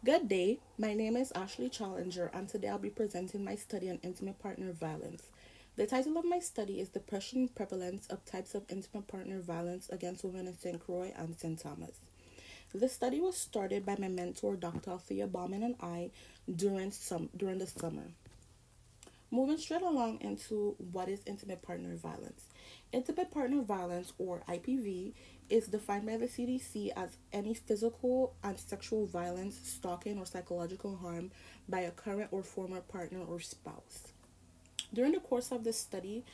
Good day, my name is Ashley Challenger, and today I'll be presenting my study on intimate partner violence. The title of my study is Depression Prevalence of Types of Intimate Partner Violence Against Women in St. Croix and St. Thomas. The study was started by my mentor, Dr. Althea Bauman, and I during the summer. Moving straight along into what is intimate partner violence. Intimate partner violence, or IPV, is defined by the CDC as any physical and sexual violence, stalking, or psychological harm by a current or former partner or spouse. During the course of this study,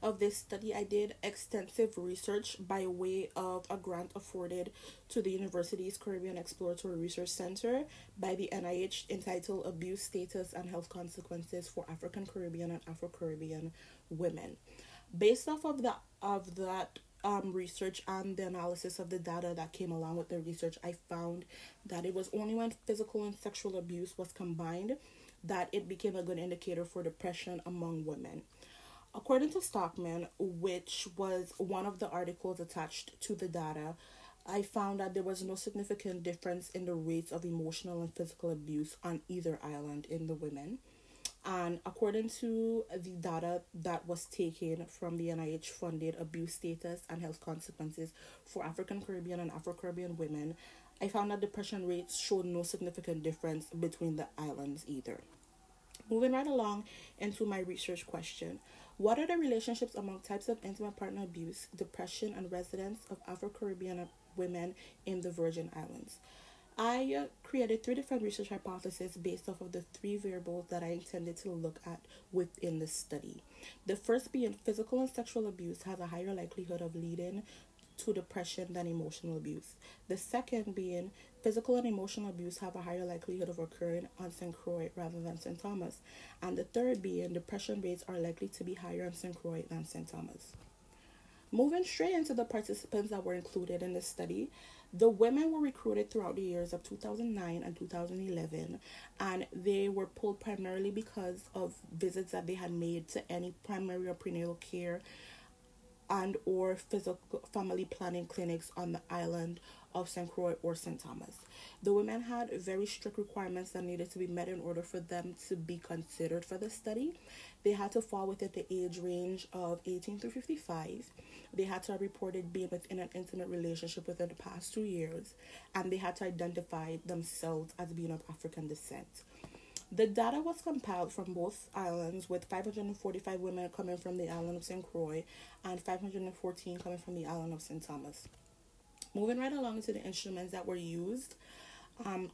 I did extensive research by way of a grant afforded to the university's Caribbean Exploratory Research Center by the NIH entitled Abuse Status and Health Consequences for African Caribbean and Afro Caribbean Women. Based off of that research and the analysis of the data that came along with the research, I found that it was only when physical and sexual abuse was combined that it became a good indicator for depression among women. According to Stockman, which was one of the articles attached to the data, I found that there was no significant difference in the rates of emotional and physical abuse on either island in the women. And according to the data that was taken from the NIH funded Abuse Status and Health Consequences for African Caribbean and Afro Caribbean women, I found that depression rates showed no significant difference between the islands either. Moving right along into my research question. What are the relationships among types of intimate partner abuse, depression, and residents of Afro Caribbean women in the Virgin Islands? I created 3 different research hypotheses based off of the 3 variables that I intended to look at within the study. The first being physical and sexual abuse has a higher likelihood of leading to depression than emotional abuse. The second being physical and emotional abuse have a higher likelihood of occurring on St. Croix rather than St. Thomas. And the third being depression rates are likely to be higher on St. Croix than St. Thomas. Moving straight into the participants that were included in the study, the women were recruited throughout the years of 2009 and 2011, and they were pulled primarily because of visits that they had made to any primary or prenatal care and or physical family planning clinics on the island of St. Croix or St. Thomas. The women had very strict requirements that needed to be met in order for them to be considered for the study. They had to fall within the age range of 18 to 55. They had to have reported being within an intimate relationship within the past 2 years, and they had to identify themselves as being of African descent. The data was compiled from both islands, with 545 women coming from the island of St. Croix and 514 coming from the island of St. Thomas. Moving right along to the instruments that were used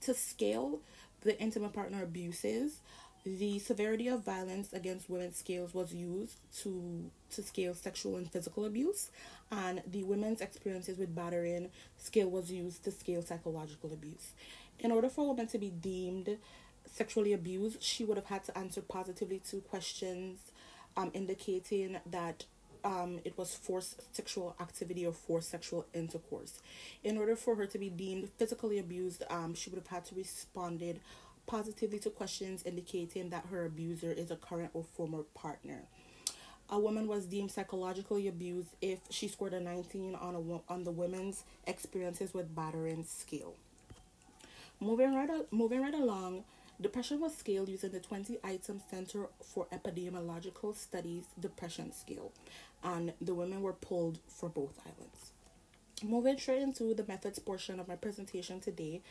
to scale the intimate partner abuses, the severity of violence against women scales was used to scale sexual and physical abuse, and the women's experiences with battering scale was used to scale psychological abuse. In order for a woman to be deemed sexually abused, she would have had to answer positively to questions indicating that it was forced sexual activity or forced sexual intercourse. In order for her to be deemed physically abused, she would have had to responded positively to questions indicating that her abuser is a current or former partner. A woman was deemed psychologically abused if she scored a 19 on the women's experiences with battering scale. Moving right along, depression was scaled using the 20-item Center for Epidemiological Studies depression scale, and the women were pulled for both islands. Moving straight into the methods portion of my presentation today,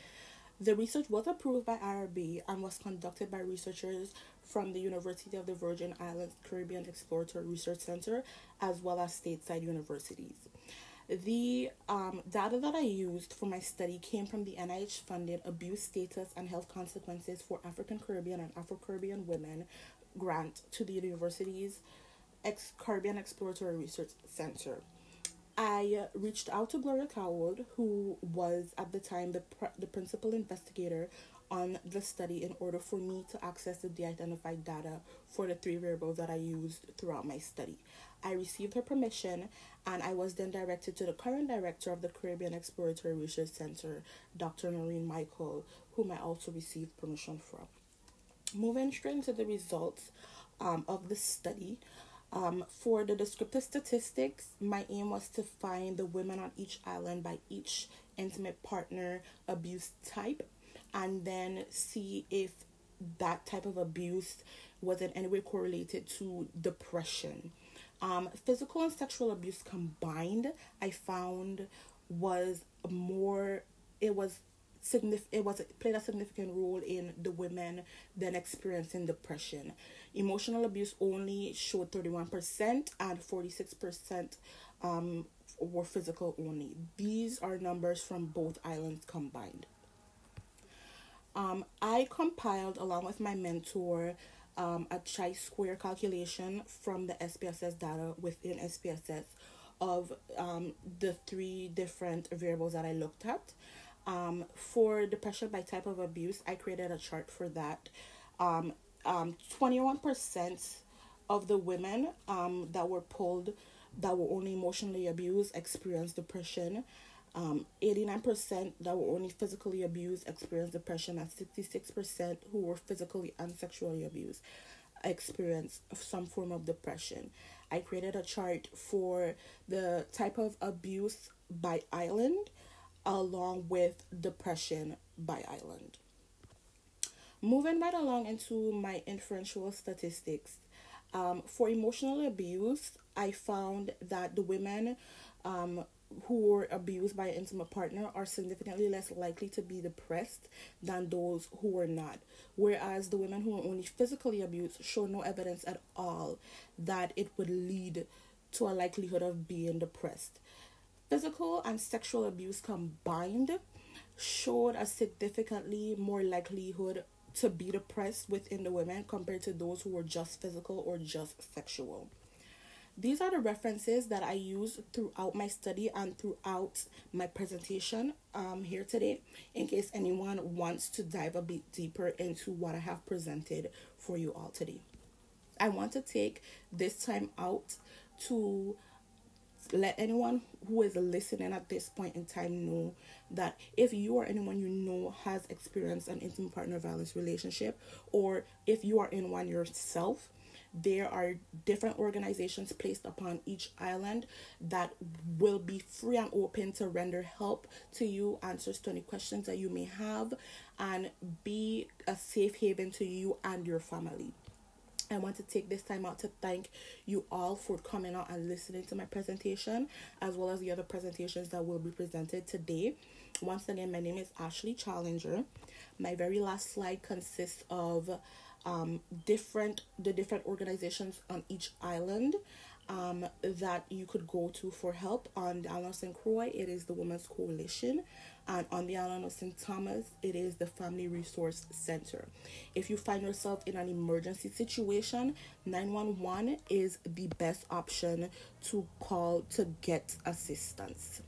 the research was approved by IRB and was conducted by researchers from the University of the Virgin Islands Caribbean Exploratory Research Center, as well as stateside universities. The data that I used for my study came from the NIH-funded Abuse Status and Health Consequences for African Caribbean and Afro Caribbean Women grant to the university's Caribbean Exploratory Research Center. I reached out to Gloria Coward, who was at the time the principal investigator on the study, in order for me to access the de-identified data for the 3 variables that I used throughout my study. I received her permission, and I was then directed to the current director of the Caribbean Exploratory Research Center, Dr. Noreen Michael, whom I also received permission from. Moving straight into the results of the study, for the descriptive statistics, my aim was to find the women on each island by each intimate partner abuse type. and then see if that type of abuse was in any way correlated to depression. Physical and sexual abuse combined, I found was more, it was it played a significant role in the women then experiencing depression. Emotional abuse only showed 31% and 46% were physical only. These are numbers from both islands combined. I compiled, along with my mentor, a chi-square calculation from the SPSS data within SPSS of the three different variables that I looked at. For depression by type of abuse, I created a chart for that. 21% of the women that were polled that were only emotionally abused experienced depression. 89% that were only physically abused experienced depression, and 66% who were physically and sexually abused experienced some form of depression. I created a chart for the type of abuse by island along with depression by island. Moving right along into my inferential statistics. For emotional abuse, I found that the women who were abused by an intimate partner are significantly less likely to be depressed than those who were not. Whereas the women who were only physically abused show no evidence at all that it would lead to a likelihood of being depressed. Physical and sexual abuse combined showed a significantly more likelihood to be depressed within the women compared to those who were just physical or just sexual. These are the references that I use throughout my study and throughout my presentation here today, in case anyone wants to dive a bit deeper into what I have presented for you all today. I want to take this time out to let anyone who is listening at this point in time know that if you or anyone you know has experienced an intimate partner violence relationship, or if you are in one yourself, there are different organizations placed upon each island that will be free and open to render help to you, answers to any questions that you may have, and be a safe haven to you and your family. I want to take this time out to thank you all for coming out and listening to my presentation, as well as the other presentations that will be presented today. Once again, my name is Ashley Challenger. My very last slide consists of the different organizations on each island that you could go to for help. On the island of St. Croix, it is the Women's Coalition, and on the island of St. Thomas, it is the Family Resource Center. If you find yourself in an emergency situation, 911 is the best option to call to get assistance.